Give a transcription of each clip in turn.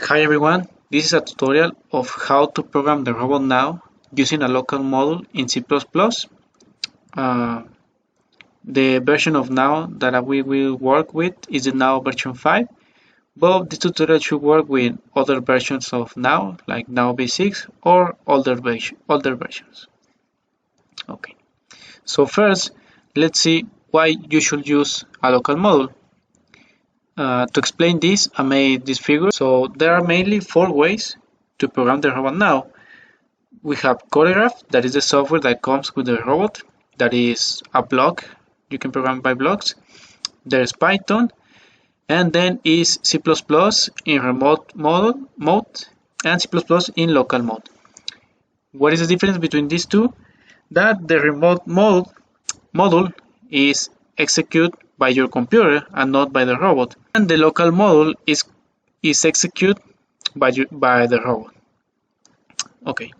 Hi everyone, this is a tutorial of how to program the robot NAO using a local module in C++. Uh, the version of NAO that we will work with is the NAO version 5, but this tutorial should work with other versions of NAO like NAO v6 or older versions. Okay, so first let's see why you should use a local module. To explain this, I made this figure. So there are mainly 4 ways to program the robot NAO. We have Choreograph, that is the software that comes with the robot, that is a block, you can program by blocks. There's Python, and then is C++ in remote mode and C++ in local mode. What is the difference between these two? That the remote module is executed by your computer and not by the robot, and the local module is executed by the robot. Okay.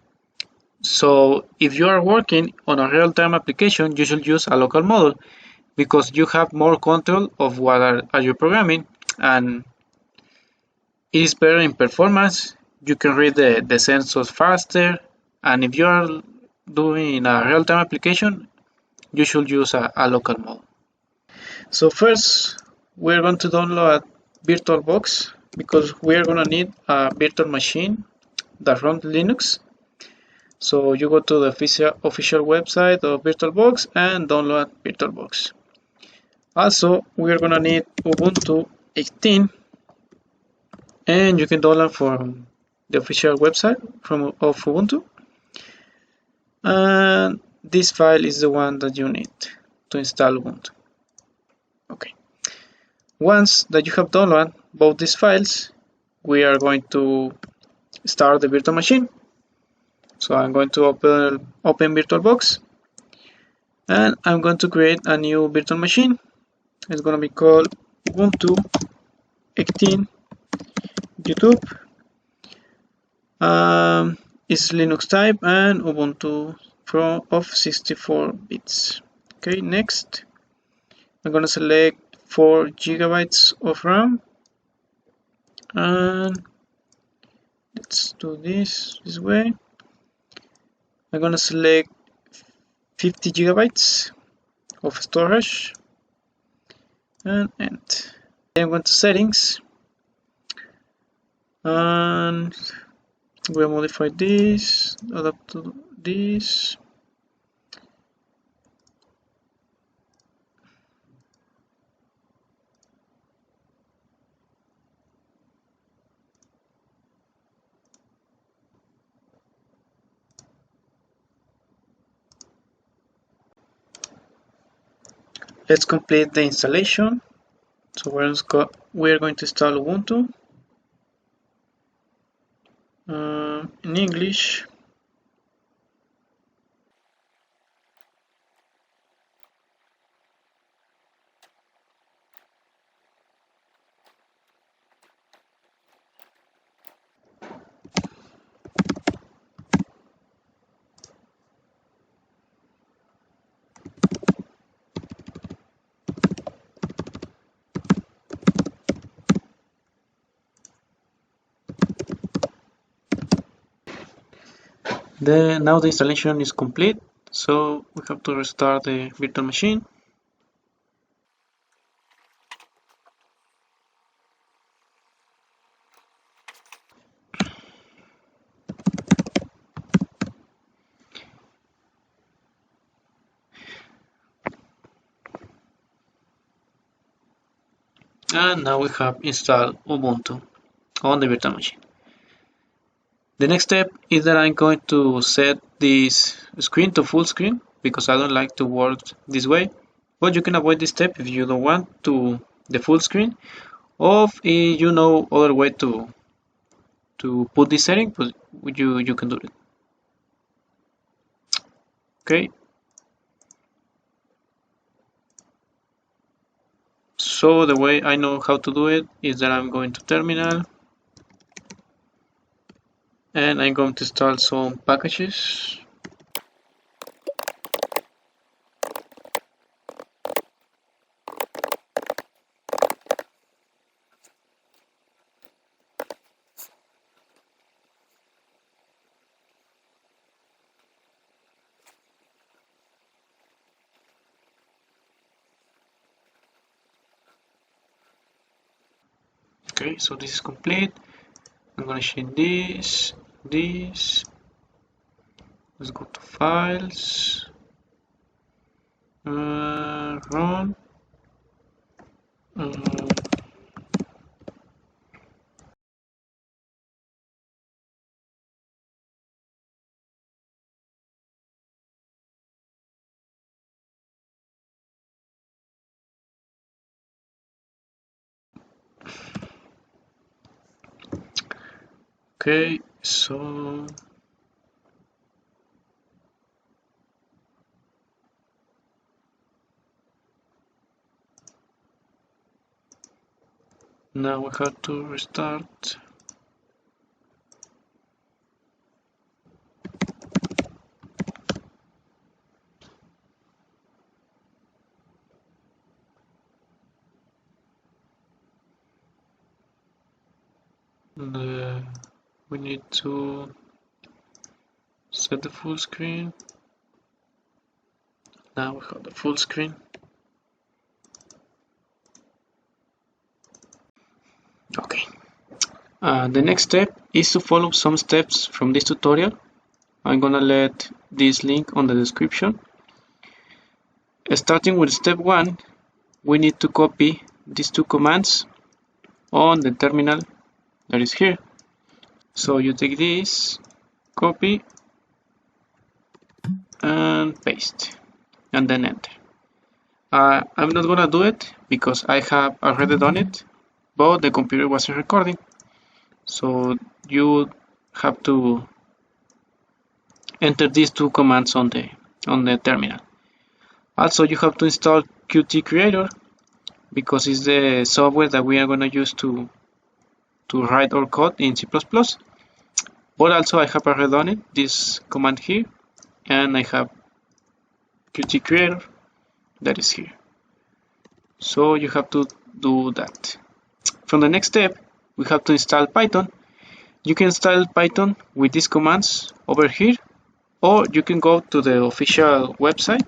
So if you are working on a real-time application, you should use a local module because you have more control of what are you programming, and it is better in performance. You can read the sensors faster, and if you are doing a real-time application, you should use a local module. So first, we're going to download VirtualBox because we're going to need a virtual machine that runs Linux. So you go to the official website of VirtualBox and download VirtualBox. Also, we're gonna need Ubuntu 18, and you can download from the official website of Ubuntu. And this file is the one that you need to install Ubuntu. Okay. Once that you have downloaded both these files, we are going to start the virtual machine. So I'm going to open VirtualBox, and I'm going to create a new virtual machine. It's going to be called Ubuntu 18 Github. It's Linux type and Ubuntu of 64 bits. Okay, next I'm going to select 4 gigabytes of RAM, and let's do this way. I'm going to select 50 gigabytes of storage and end. Then I'm going to settings, and we'll modify this, adapt to this. Let's complete the installation. So we're going to install Ubuntu in English. Now the installation is complete, so we have to restart the virtual machine. And now we have installed Ubuntu on the virtual machine. The next step is that I'm going to set this screen to full screen because I don't like to work this way. But you can avoid this step if you don't want to the full screen, or if you know other way to put this setting, but you can do it. Okay. So the way I know how to do it is that I'm going to terminal, and I'm going to install some packages. Okay, so this is complete. I'm gonna change this. Let's go to files, run. Okay, so now we have to restart. We need to set the full screen. Now we have the full screen. Okay. The next step is to follow some steps from this tutorial. I'm gonna let this link on the description. Starting with step 1, we need to copy these two commands on the terminal that is here. So you take this, copy, and paste, and then enter. I'm not gonna do it because I have already done it, but the computer wasn't recording. So you have to enter these two commands on the terminal. Also, you have to install Qt Creator because it's the software that we are going to use to write our code in C++. But also I have already done it, this command here, and I have Qt Creator that is here. So you have to do that. From the next step, we have to install Python. You can install Python with these commands over here, or you can go to the official website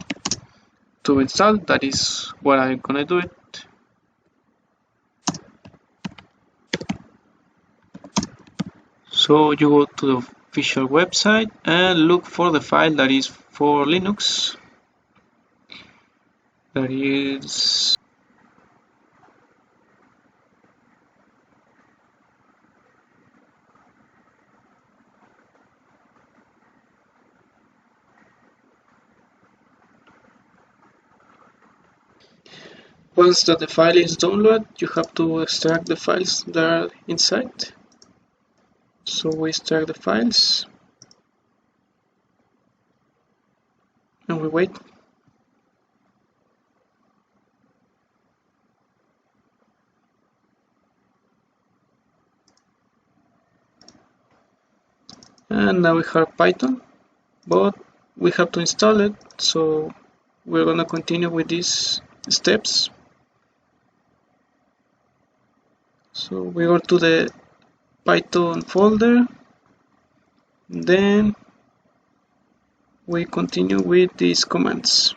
to install. That is what I'm gonna do it. So you go to the official website and look for the file that is for Linux. That is once that the file is downloaded, you have to extract the files that are inside. So we extract the files and we wait. And now we have Python, but we have to install it, so we're gonna continue with these steps. So we go to the Python folder, then we continue with these commands.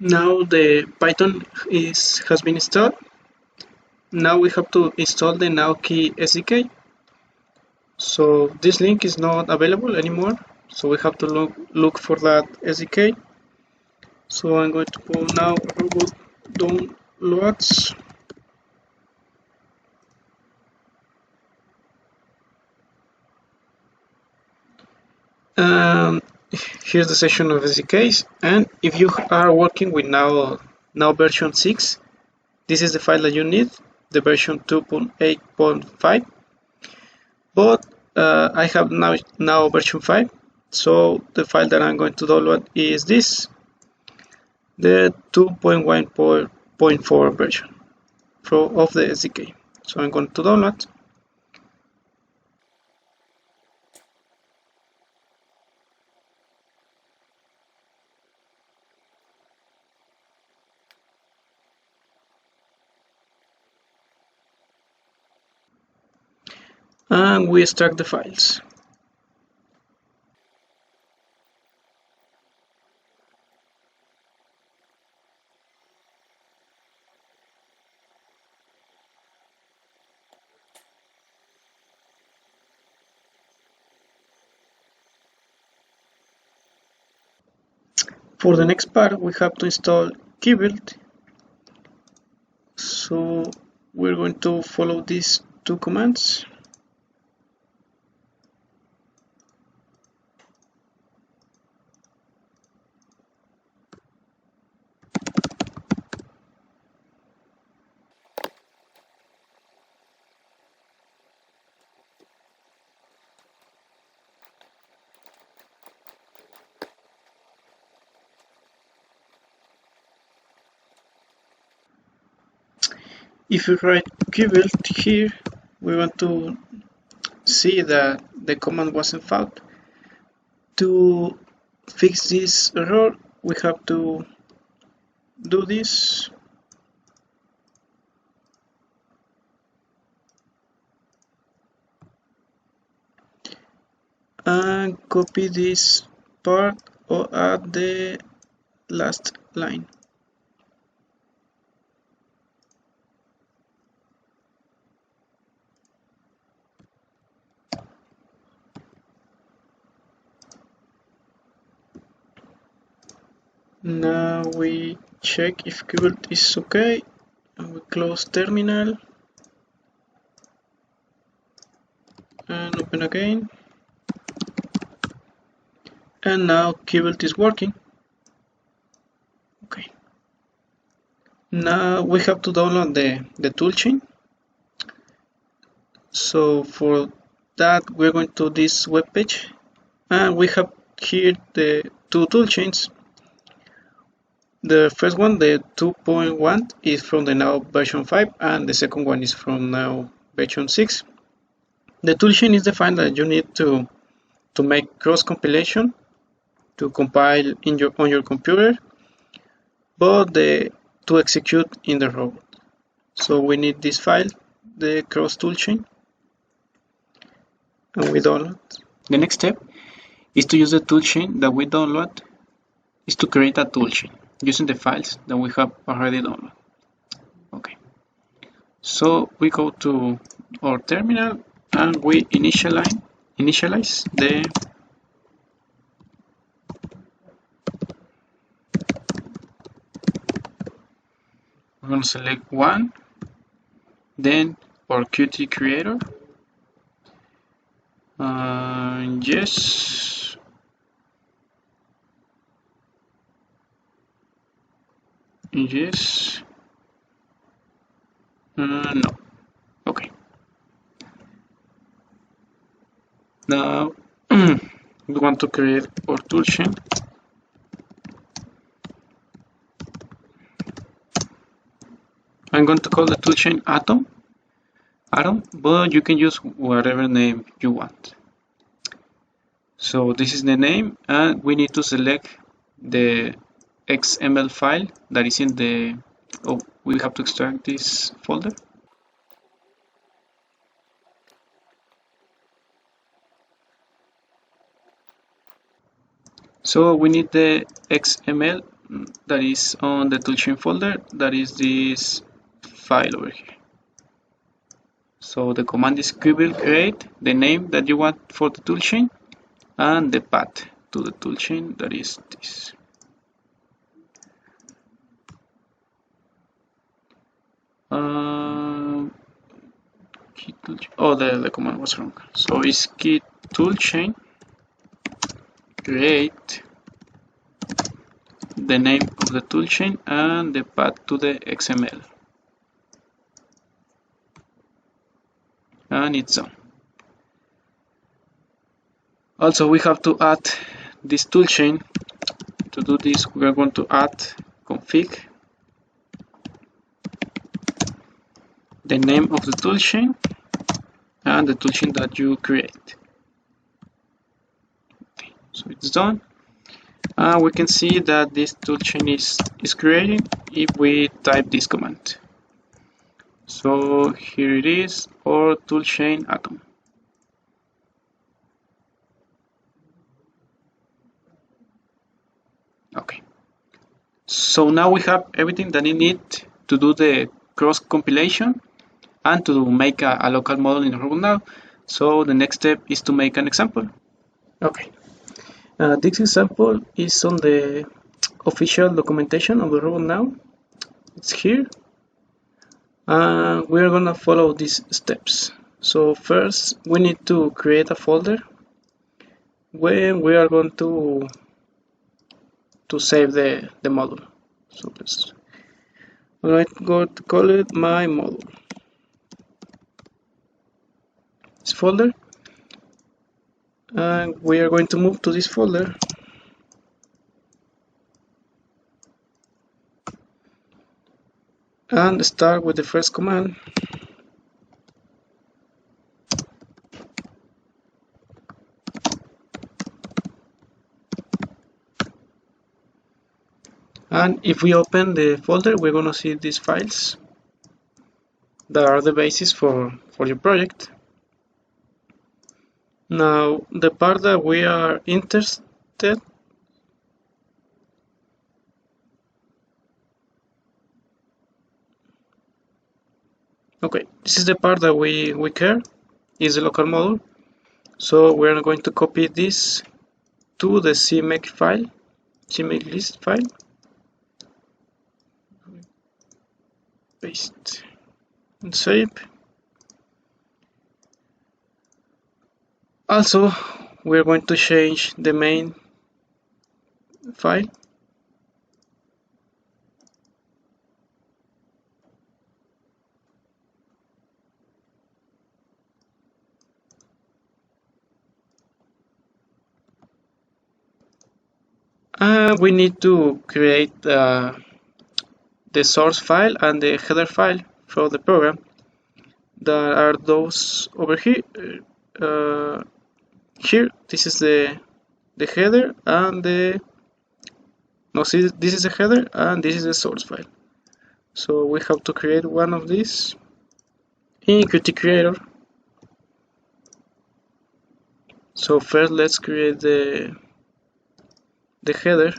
Now the Python has been installed. Now we have to install the NAO key SDK. So this link is not available anymore. So we have to look for that SDK. So I'm going to put now robot downloads. Here's the session of SDKs, and if you are working with now version 6, this is the file that you need, the version 2.8.5, but I have now version 5, so the file that I'm going to download is this, the 2.1.4 version of the SDK. So I'm going to download. And we extract the files. For the next part, we have to install keybuild. So we're going to follow these two commands. If you write keybuild here, we want to see that the command wasn't found. To fix this error, we have to do this. And copy this part or at the last line. Now we check if keybuild is okay, and we close terminal and open again. And now keybuild is working. Okay. Now we have to download the toolchain. So for that, we're going to this web page, and we have here the two toolchains. The first one, the 2.1, is from the NAO version 5, and the second one is from NAO version 6. The toolchain is the file that you need to make cross compilation, to compile on your computer, but to execute in the robot. So we need this file, the cross toolchain, and we download. The next step is to use the toolchain that we download, is to create a toolchain using the files that we have already downloaded. Okay, so we go to our terminal and we initialize the we're going to select one, then our Qt creator, yes, yes, no, okay. Now we want to create our toolchain. I'm going to call the toolchain Atom, but you can use whatever name you want. So this is the name, and we need to select the XML file that is in the, we have to extract this folder. So we need the XML that is on the toolchain folder, that is this file over here. So the command is keybuild create, the name that you want for the toolchain, and the path to the toolchain, that is this. The command was wrong. So it's key toolchain create the name of the toolchain and the path to the XML, and it's done. Also, we have to add this toolchain. To do this, we are going to add config, the name of the toolchain, and the toolchain that you create. Okay, so it's done. We can see that this toolchain is created if we type this command. So here it is, or toolchain atom. Okay. So now we have everything that we need to do the cross compilation and to make a local model in RobotNow. So the next step is to make an example. Okay. This example is on the official documentation of the RobotNow. It's here. We are gonna follow these steps. So first, we need to create a folder where we are going to save the model. So I'm going to call it my model. This folder, and we are going to move to this folder. And start with the first command. And if we open the folder, we're going to see these files that are the basis for your project. Now, the part that we are interested, okay, this is the part that we care, is the local model. So we're going to copy this to the CMake file, CMake list file. Paste and save. Also, we're going to change the main file. We need to create the source file and the header file for the program. That are those over here. Here, this is the header and see, this is the header and this is the source file. So we have to create one of these in Qt Creator. So first, let's create the header.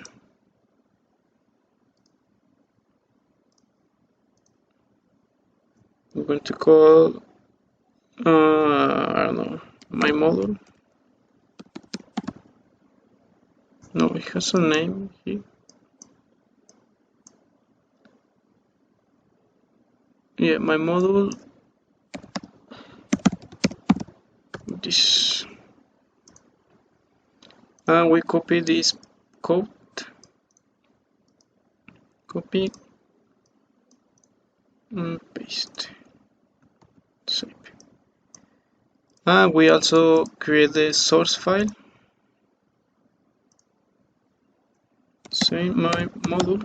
We're going to call I don't know, my model. No, it has a name here. Yeah, my model. This. And we copy this code. Copy and paste. Save. And we also create the source file. Say my model.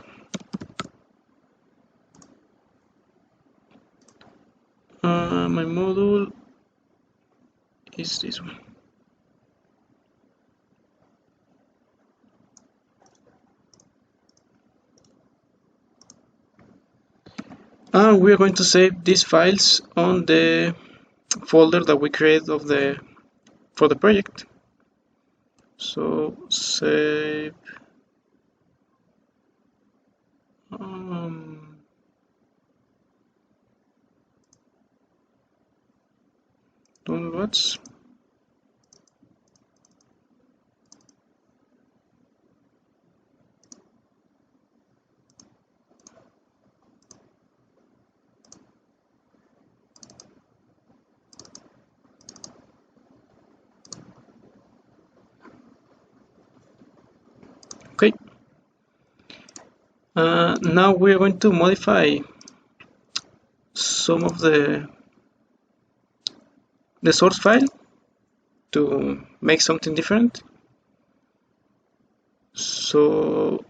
My model is this one. And we are going to save these files on the folder that we create for the project. So save downloads. Now we are going to modify some of the source file to make something different. So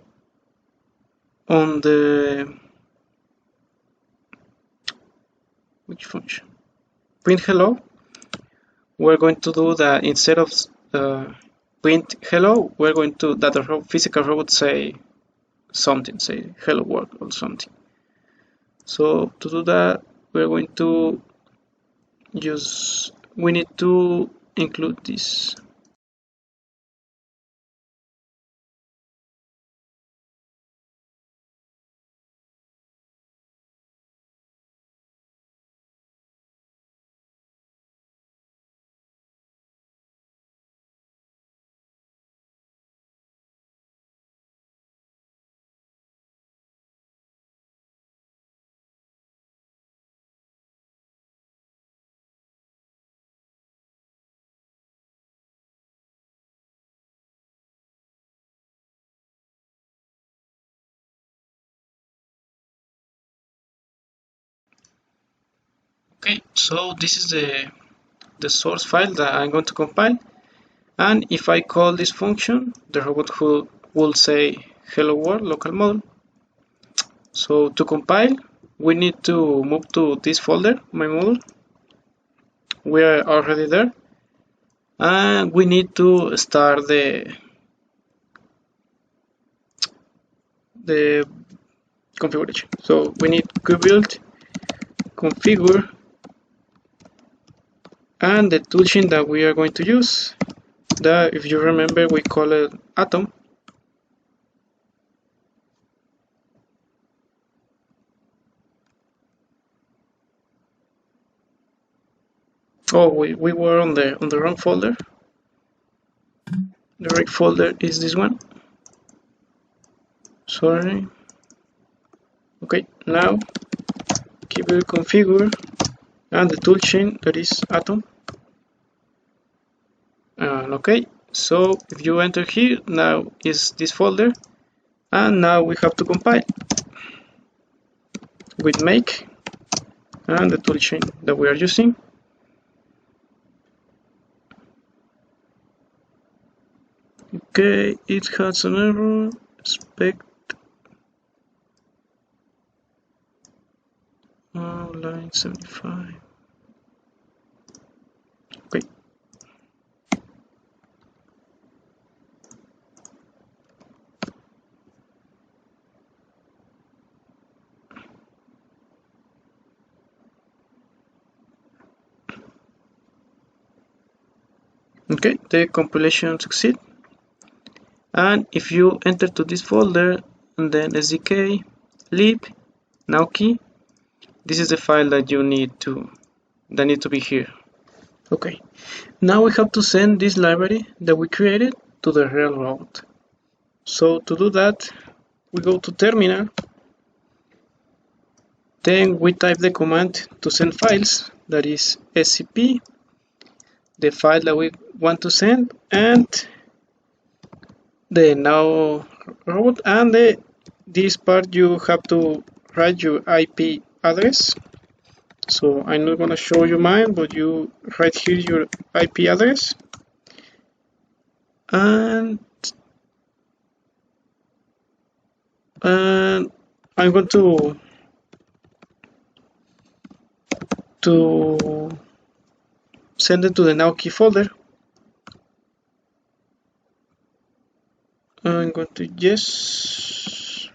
on the which function? Print hello. We're going to do that instead of print hello, we're going to that the physical robot say something, say hello world or something. So to do that, we're going to use, we need to include this. Okay, so this is the source file that I'm going to compile, and if I call this function, the robot will say hello world local model. So to compile, we need to move to this folder, my model. We are already there, and we need to start the configuration. So we need build configure and the toolchain that we are going to use, that if you remember we call it atom. Oh, we were on the wrong folder. The right folder is this one. Sorry. Okay, now keyboard configure and the toolchain, that is atom. And okay, so if you enter here, now is this folder, and now we have to compile with make and the toolchain that we are using. Okay, it has an error. Expect line 75. Okay. Okay, the compilation succeed. And if you enter to this folder and then SDK lib now key, this is the file that you need to be here. Okay, now we have to send this library that we created to the real robot. So to do that, we go to terminal, then we type the command to send files, that is scp, the file that we want to send, and the NAO robot, and this part you have to write your IP address. So I'm not gonna show you mine, but you write here your IP address, and I'm going to send it to the now key folder. I'm going to yes,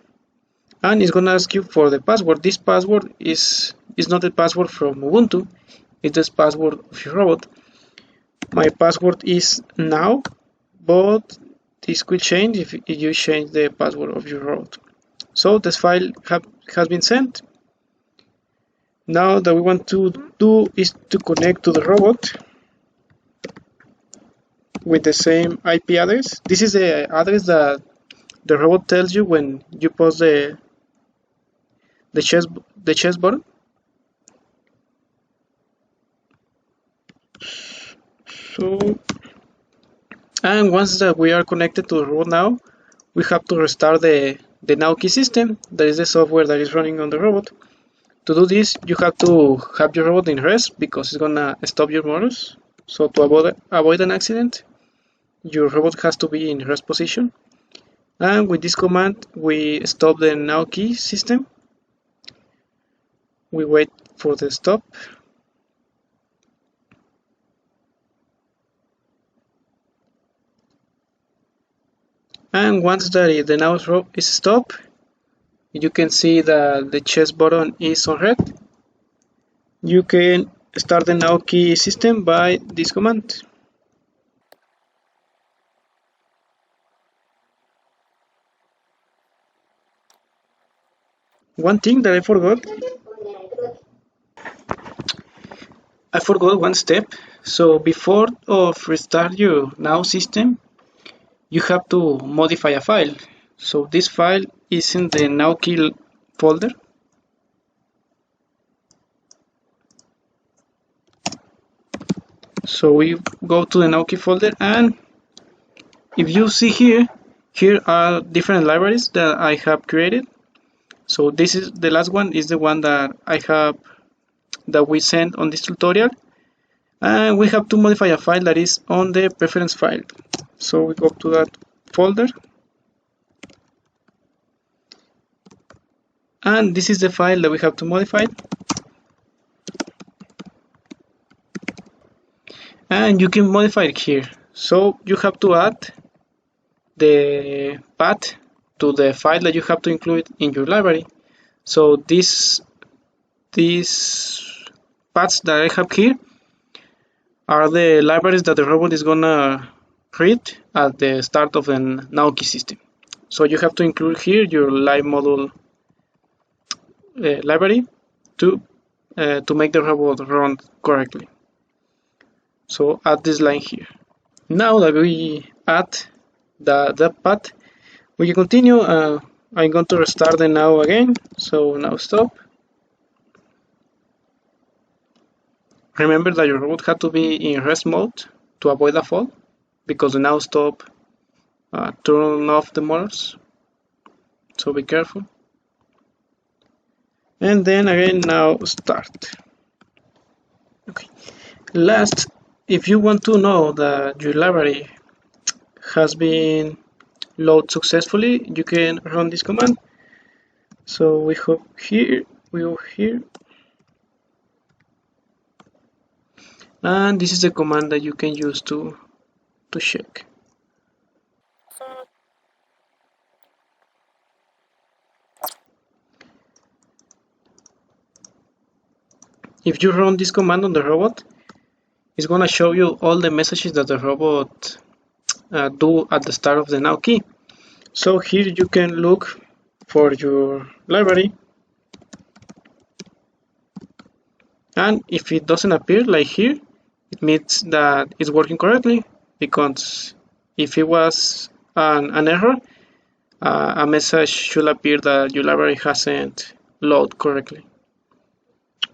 and it's gonna ask you for the password. This password is not the password from Ubuntu, it's the password of your robot. My password is now, but this could change if you change the password of your robot. So this file has been sent. Now that we want to do is to connect to the robot with the same IP address. This is the address that the robot tells you when you press the chest button. So, and once that we are connected to the robot now, we have to restart the the NAO key system, that is the software that is running on the robot. To do this, you have to have your robot in rest because it's gonna stop your motors. So to avoid an accident, your robot has to be in rest position. And with this command, we stop the NAO key system. We wait for the stop. And once the NAO is stopped, you can see that the chest button is on red. You can start the NAO key system by this command. One thing that I forgot one step. So before of restart your NAO system, you have to modify a file. So this file is in the NAO key folder. So we go to the NAO key folder, and if you see here are different libraries that I have created. So this is the last one, is the one that we sent on this tutorial, and we have to modify a file that is on the preference file. So we go to that folder, and this is the file that we have to modify, and you can modify it here. So you have to add the path to the file that you have to include in your library. So these paths that I have here are the libraries that the robot is gonna read at the start of the NAO key system. So you have to include here your live model library to make the robot run correctly. So add this line here. Now that we add that path, we can continue. I'm going to restart the NAO again. So now stop. Remember that your robot had to be in rest mode to avoid a fall, because the NAO stop turn off the motors. So be careful. And then again, now start. Okay. Last, if you want to know that your library has been loaded successfully, you can run this command. So we go here, and this is the command that you can use to check. If you run this command on the robot, it's gonna show you all the messages that the robot do at the start of the NAO key. So here you can look for your library, and if it doesn't appear like here, it means that it's working correctly, because if it was an error, a message should appear that your library hasn't loaded correctly.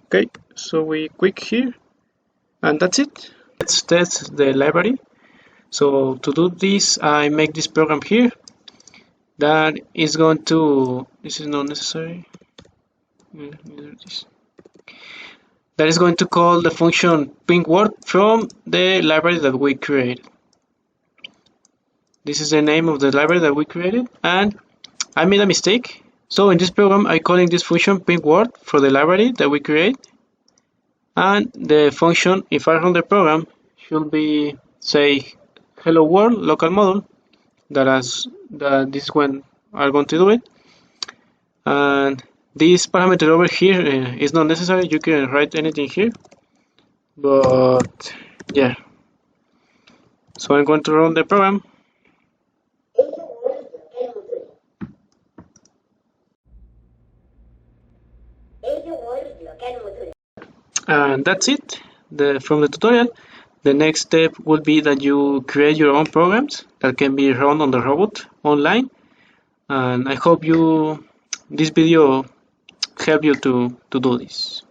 Okay, so we click here, and that's it. Let's test the library. So to do this, I make this program here that is going to, this is not necessary, that is going to call the function ping word from the library that we created. This is the name of the library that we created, and I made a mistake. So in this program, I'm calling this function ping word for the library that we create, and the function, if I run the program, should be say hello world local model. That this is when I'm going to do it, and this parameter over here is not necessary. You can write anything here, but yeah. So I'm going to run the program. And that's it from the tutorial. The next step would be that you create your own programs that can be run on the robot online. And I hope this video helped you to do this.